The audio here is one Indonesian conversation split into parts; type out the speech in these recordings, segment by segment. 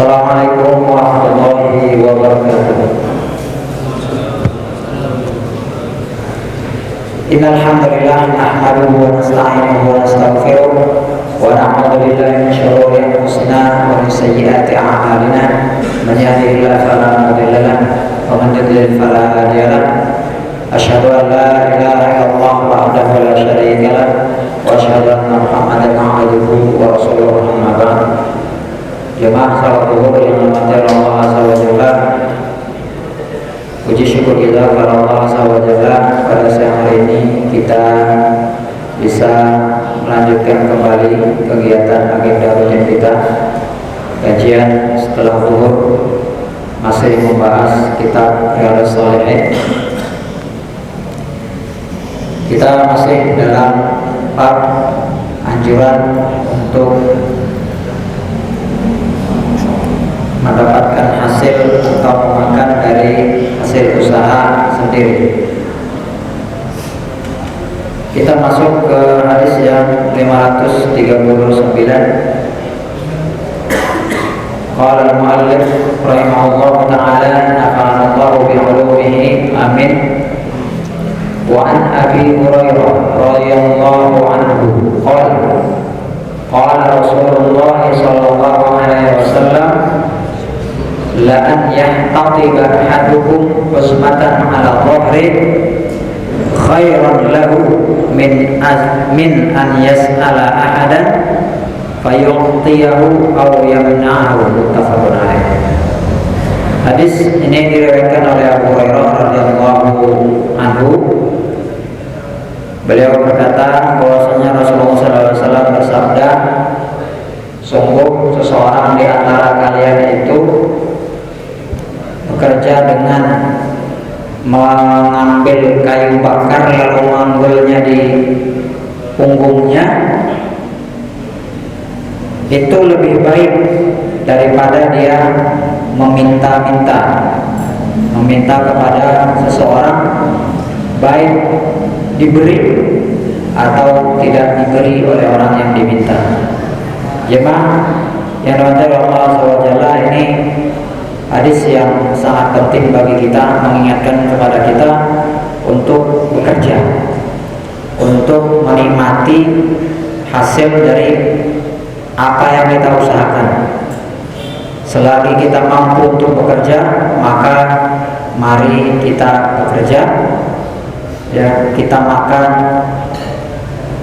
Assalamualaikum warahmatullahi wabarakatuh. Innal hamdalillah nahmaduhu wa nasta'inuhu wa nastaghfiruh wa na'udzu billahi min shururi anfusina wa min sayyiati a'malina. Man yahdihillahu fala mudilla lahu wa man yudlil fala hadiya lahu. Asyhadu an la ilaha illallah wahdahu la syarika lahu wa asyhadu anna Muhammadan abduhu wa rasuluhu amma ba'd. Jemaah salat zuhur yang dirahmati Allah Azza wa Jalla, puji syukur kita kepada Allah Azza wa Jalla pada siang hari ini kita bisa melanjutkan kembali kegiatan agenda rutin kita. Kajian setelah zuhur masih membahas kitab Riyadhus Shalihin. Kita masih dalam bab anjuran untuk mendapatkan hasil atau memakan dari hasil usaha sendiri. Kita masuk ke hadis yang 539. Qala al-mu'allif rahimahullah ta'ala nafa'ana Allahu bi'ulumihi amin. Wa an Abi Hurairah radhiyallahu anhu qala Rasulullah sallallahu alaihi wasallam la an yahtatiba ahadukum qismatan ala dhahri khairan lahu min an yas'ala ahadan fayu'tiyahu aw yamna'ahu, muttafaqun alaih. Hadis ini diriwayatkan oleh Abu Hurairah radhiyallahu anhu. Beliau berkata bahwasanya Rasulullah SAW bersabda, sungguh seseorang di antara kalian itu bekerja dengan mengambil kayu bakar lalu mengambilnya di punggungnya, itu lebih baik daripada dia meminta kepada seseorang, baik diberi atau tidak diberi oleh orang yang diminta. Jemaah yang dirahmati Allah SWT, ini hadis yang sangat penting bagi kita, mengingatkan kepada kita untuk bekerja, untuk menikmati hasil dari apa yang kita usahakan. Selagi kita mampu untuk bekerja, maka mari kita bekerja. Ya, kita makan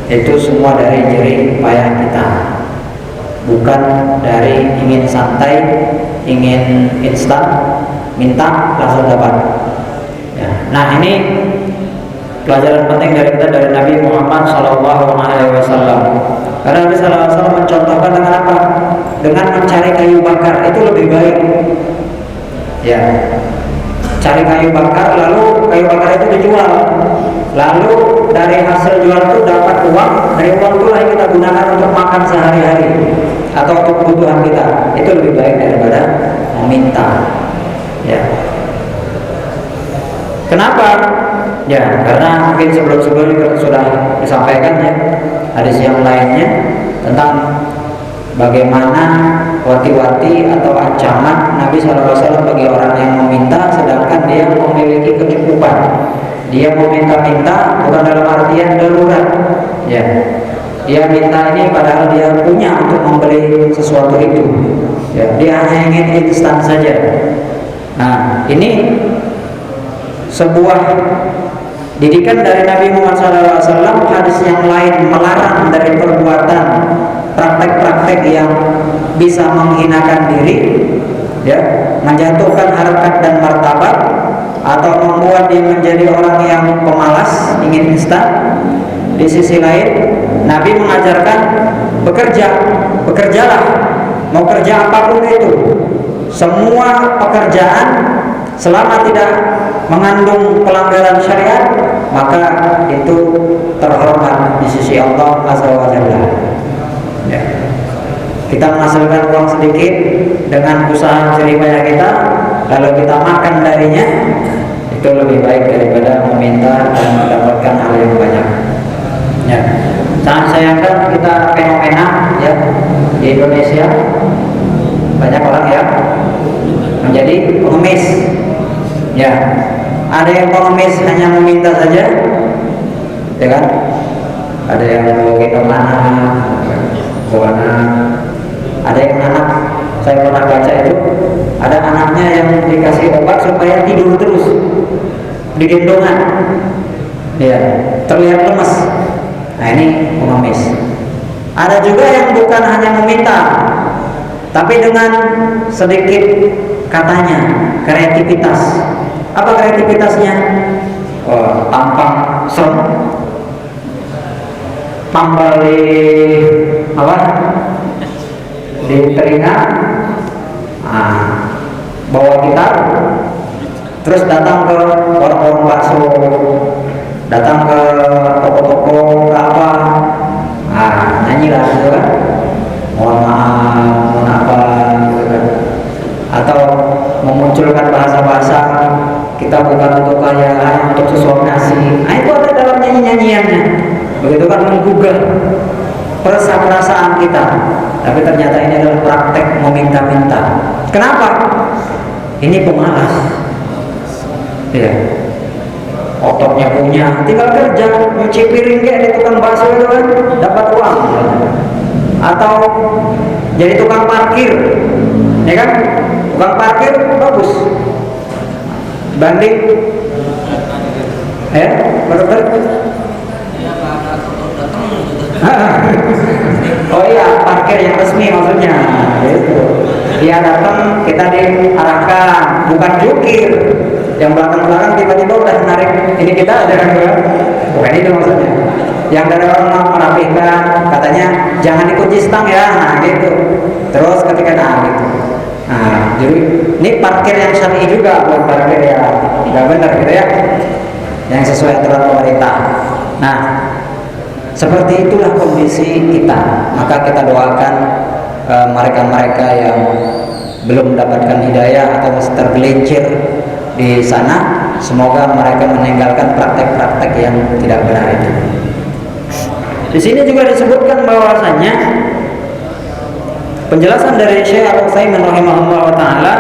itu semua dari jerih payah kita, bukan dari ingin santai, ingin instan, minta langsung dapat. Ya. Nah, ini pelajaran penting dari kita, dari Nabi Muhammad SAW. Karena Nabi SAW mencontohkan dengan apa? Dengan mencari kayu bakar, itu lebih baik. Ya, cari kayu bakar, lalu kayu bakar itu dijual, lalu dari hasil jual itu dapat uang. Dari uang itu lagi kita gunakan untuk makan sehari-hari atau untuk kebutuhan kita. Itu lebih baik daripada meminta. Ya. Kenapa? Ya, karena mungkin sebelum-sebelumnya sudah disampaikan ya hadis yang lainnya tentang bagaimana wati-wati atau ancaman Nabi SAW bagi orang yang meminta sedangkan dia memiliki kecukupan. Dia meminta-minta bukan dalam artian darurat. Ya, dia minta ini padahal dia punya untuk membeli sesuatu itu. Ya, dia hanya ingin instan saja. Nah, ini sebuah didikan dari Nabi Muhammad SAW. Hadis yang lain melarang dari perbuatan praktek-praktek yang bisa menghinakan diri, ya, menjatuhkan harkat dan martabat, atau membuat dia menjadi orang yang pemalas, ingin instan. Di sisi lain, Nabi mengajarkan bekerjalah, mau kerja apapun itu, semua pekerjaan selama tidak mengandung pelanggaran syariat, maka itu terhormat di sisi Allah Azza wa Jalla. Ya. Kita menghasilkan uang sedikit dengan usaha jerih payah kita, lalu kita makan darinya, itu lebih baik daripada meminta dan mendapatkan hal yang banyak. Ya. Sangat sayangkan kita fenomena ya di Indonesia banyak orang yang menjadi pengemis. Ya, ada yang pengemis hanya meminta saja, ya kan? Ada yang mau gendong anak, ada yang anak, saya pernah baca itu, ada anaknya yang dikasih obat supaya tidur terus di gendongan, ya, terlihat lemas. Nah, ini pengemis. Ada juga yang bukan hanya meminta, tapi dengan sedikit katanya kreativitas. Apa kreativitasnya? Oh, tampang serem, tambal di apa? Di telinga, bawa gitar, terus datang ke warung-warung bakso, datang ke toko-toko apa, nyanyilah gitu kan, mohon maaf, mohon apa gitu kan, atau memunculkan bahasa-bahasa kita bukan untuk kaya, hanya untuk sesuap nasi. Nah, itu ada dalam nyanyi-nyanyiannya. Begitu kan, menggugah perasaan kita. Tapi ternyata ini adalah praktek meminta-minta. Kenapa? Ini pemalas. Ya. Ototnya punya, tinggal kerja, nyuci piring kayak di tukang bakso itu kan, dapat uang. Atau jadi tukang parkir, ya kan? Tukang parkir bagus. Banding, betul. Oh iya, parkir yang resmi maksudnya. Gitu. Dia datang, kita diarahkan, bukan jukir. Yang belakang-belakang tiba-tiba udah menarik ini kita, bukan itu maksudnya. Yang dari orang merapihkan, katanya jangan dikunci stang ya, nah gitu. Terus ketika gitu. Nah, jadi ini parkir yang syar'i juga, bukan parkir yang nggak benar gitu ya, yang sesuai aturan pemerintah. Nah, seperti itulah kondisi kita. Maka kita doakan mereka-mereka yang belum mendapatkan hidayah atau masih tergelincir di sana, semoga mereka meninggalkan praktek-praktek yang tidak benar itu. Di sini juga disebutkan bahwasanya penjelasan dari Syekh Al-Utsaimin rahimahullah taala,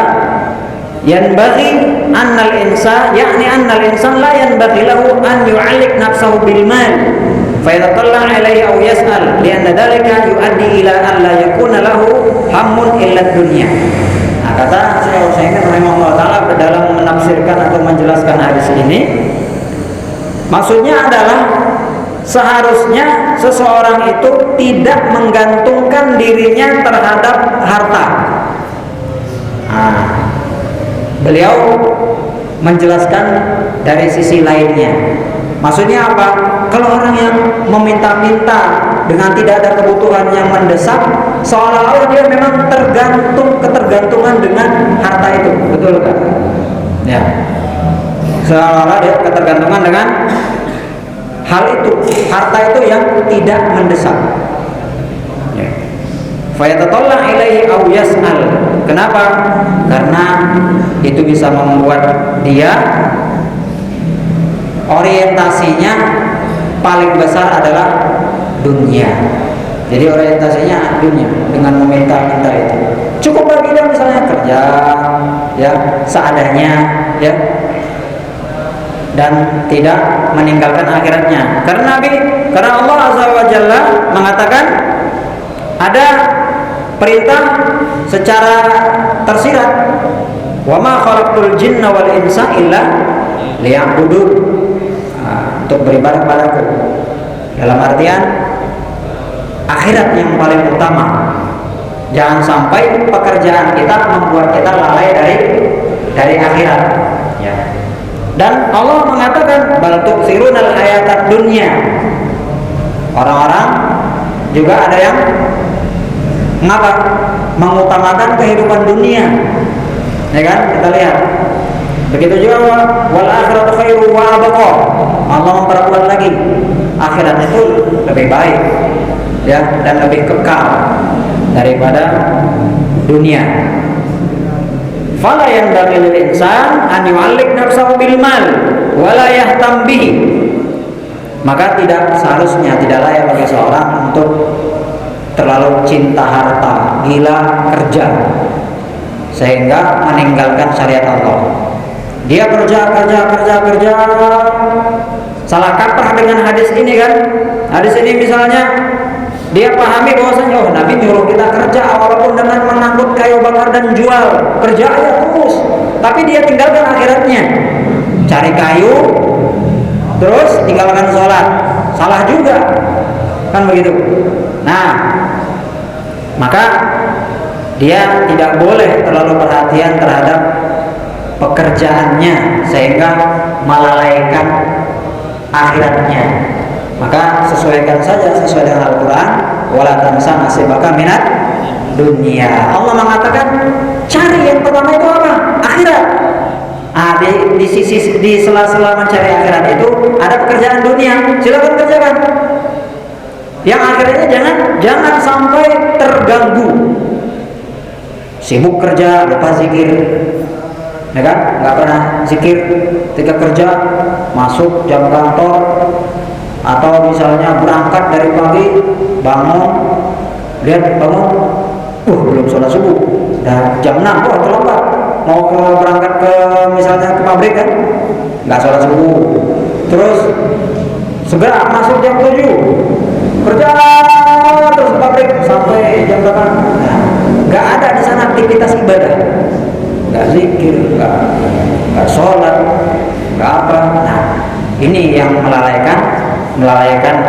yanbaghi annal insan, yakni annal insan la yanbaghi lahu an yu'alliq nafsahu bil mal fa yatatalla alaihi aw yas'al lianna dhalika yuaddi ila an la yakuna lahu hammun illa dunya. Nah, kata Syekh Al-Utsaimin rahimahullah taala dalam menafsirkan atau menjelaskan hadis ini, maksudnya adalah seharusnya seseorang itu tidak menggantungkan dirinya terhadap harta. Beliau menjelaskan dari sisi lainnya. Maksudnya apa? Kalau orang yang meminta-minta dengan tidak ada kebutuhan yang mendesak, seolah-olah dia memang ketergantungan dengan harta itu, betul kan? Ya. Seolah-olah dia ketergantungan dengan hal itu, harta itu yang tidak mendesak. Fayatatalla ilaihi aw yas'al. Kenapa? Karena itu bisa membuat dia orientasinya paling besar adalah dunia. Jadi orientasinya dunia dengan meminta-minta itu. Cukup bagi dia misalnya kerja ya seadanya ya, dan tidak meninggalkan akhiratnya. Karena Allah Azza wa Jalla mengatakan ada perintah secara tersirat, wa ma khalaqtul jinna wal insa illa liya'budun, untuk beribadah padaku, dalam artian akhirat yang paling utama. Jangan sampai pekerjaan kita membuat kita lalai dari akhirat ya. Dan Allah mengatakan bal tu'thirunal hayatad dunya. Orang-orang juga ada yang mengapa? Mengutamakan kehidupan dunia. Ya kan? Kita lihat. Begitu juga wal akhiratu khairu wa abqa. Allah memperkuat lagi. Akhirat itu lebih baik ya, dan lebih kekal daripada dunia. Fala yanbaghi lil insan an yu'alliq nafsahu bil mal wa la yahtam bihi. Maka tidak seharusnya, tidak layak bagi seorang untuk terlalu cinta harta, gila kerja, sehingga meninggalkan syariat Allah. Dia kerja, salah kaprah dengan hadis ini kan. Hadis ini misalnya dia pahami bahwasanya oh Nabi nyuruh kita kerja walaupun dengan mengangkut kayu bakar dan jual, kerja aja terus. Tapi dia tinggalkan akhiratnya, cari kayu, terus tinggalkan sholat. Salah juga, kan begitu. Nah, maka dia tidak boleh terlalu perhatian terhadap pekerjaannya sehingga melalaikan akhiratnya. Maka sesuaikan saja sesuai dengan Al-Quran. Wala tansa nasibaka minat dunia. Allah mengatakan cari yang pertama itu apa? Akhirat. Di sela-sela mencari akhirat itu ada pekerjaan dunia, silakan kerjakan. Yang akhirnya jangan sampai terganggu. Sibuk kerja lupa zikir, ya kan? Nggak pernah zikir ketika kerja, masuk jam kantor, atau misalnya berangkat dari pagi, bangun, belum sholat subuh, dan jam 6 terlambat, mau berangkat ke misalnya ke pabrik kan, nggak sholat subuh, terus segera masuk jam 7, kerja terus ke pabrik sampai jam 8. Nah, nggak ada di sana aktivitas ibadah, nggak zikir, nggak sholat, nggak apa. Nah, ini yang melalaikan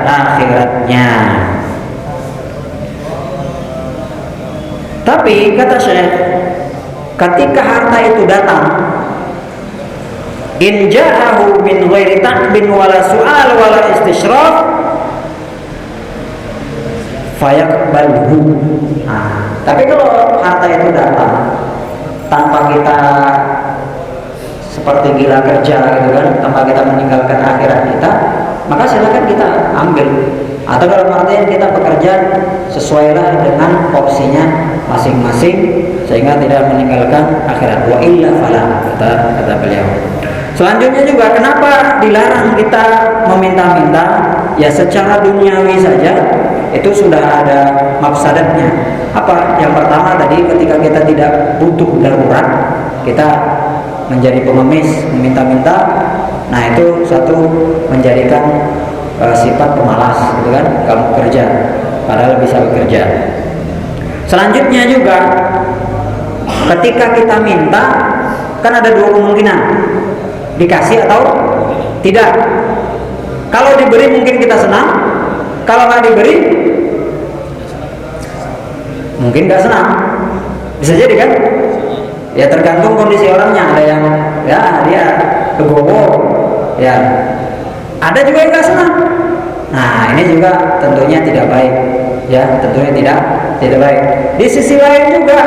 akhiratnya. Tapi kata Syekh, ketika harta itu datang, in ja'ahu min ghairi ta'bin wala su'al wala istishraf fayaqbalhu. Tapi kalau harta itu datang tanpa kita seperti gila kerja gitu kan, tanpa kita meninggalkan akhirat kita, maka silakan kita ambil. Atau dalam artian kita bekerja sesuailah dengan porsinya masing-masing sehingga tidak meninggalkan akhirat. Wa illa fala, kata beliau. Selanjutnya juga kenapa dilarang kita meminta-minta? Ya secara duniawi saja itu sudah ada mafsadatnya. Apa? Yang pertama tadi, ketika kita tidak butuh darurat, kita menjadi pengemis, meminta-minta. Nah itu satu, menjadikan sifat pemalas, gitu kan? Kamu kerja, padahal bisa bekerja. Selanjutnya juga, ketika kita minta, kan ada dua kemungkinan, dikasih atau tidak. Kalau diberi mungkin kita senang, kalau nggak diberi mungkin nggak senang. Bisa jadi kan? Ya tergantung kondisi orangnya. Ada yang ya dia legowo, ya ada juga yang nggak senang. Nah ini juga tentunya tidak baik, ya tentunya tidak baik. Di sisi lain juga,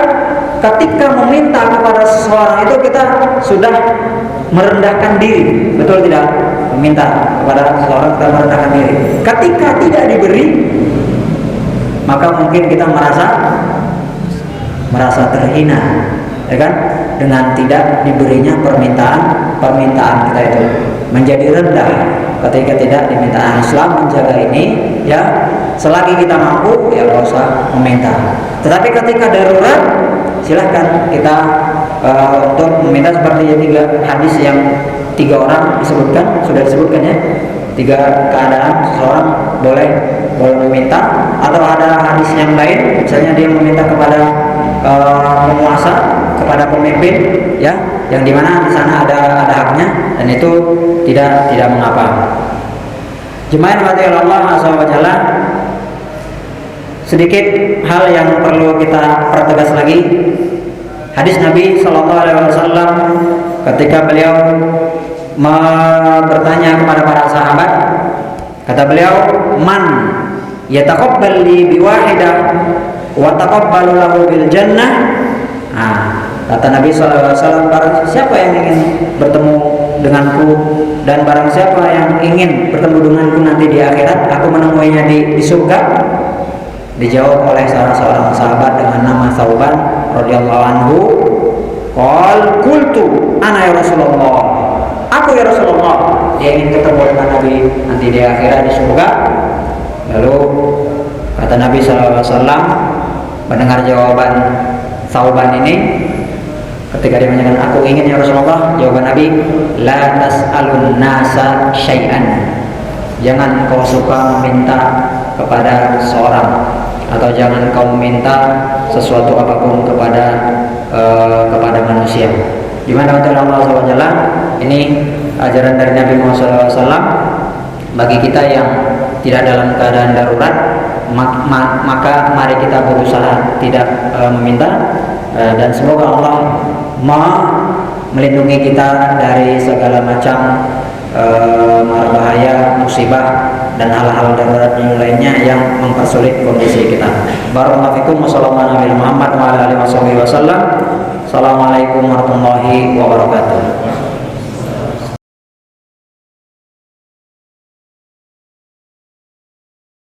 ketika meminta kepada seseorang itu kita sudah merendahkan diri, betul tidak? Meminta kepada seseorang kita merendahkan diri. Ketika tidak diberi, maka mungkin kita merasa terhina, ya kan? Dengan tidak diberinya permintaan kita itu menjadi rendah ketika tidak diminta. Islam menjaga ini, ya selagi kita mampu ya nggak usah meminta. Tetapi ketika darurat, silahkan kita untuk meminta, seperti hadis yang 3 orang disebutkan, sudah disebutkan ya, 3 keadaan seseorang boleh meminta. Atau ada hadis yang lain, misalnya dia meminta kepada penguasa, kepada pemimpin, ya, yang dimana di sana ada haknya, dan itu tidak mengapa. Jemaah yang Allah Azza wa Jalla, sedikit hal yang perlu kita pertegas lagi. Hadis Nabi Shallallahu Alaihi Wasallam ketika beliau bertanya kepada para sahabat, kata beliau, man yataqabbal li biwahidah wa taqabbalu lahu bil jannah. Kata Nabi SAW, barang siapa yang ingin bertemu denganku dan barang siapa yang ingin bertemu denganku nanti di akhirat, aku menemuinya di surga. Dijawab oleh salah seorang sahabat dengan nama Thauban radhiyallahu anhu, qal qultu ana ya Rasulullah, aku ya Rasulullah. Dia ingin ketemu dengan Nabi nanti di akhirat di surga. Lalu kata Nabi SAW mendengar jawaban Thauban ini, Ketika dia menanyakan, aku ingin ya Rasulullah, jawaban Nabi, la tas'alun nasa syai'an. Jangan kau suka meminta kepada seorang, atau jangan kau meminta sesuatu apapun kepada manusia. Dimana untuk Allah SWT, ini ajaran dari Nabi Muhammad SAW bagi kita yang tidak dalam keadaan darurat, maka mari kita berusaha tidak meminta, dan semoga Allah melindungi kita dari segala macam bahaya, musibah, dan hal-hal darurat yang lainnya yang mempersulit kondisi kita. Barakallahu fikum. Wassalamualaikum warahmatullahi wabarakatuh.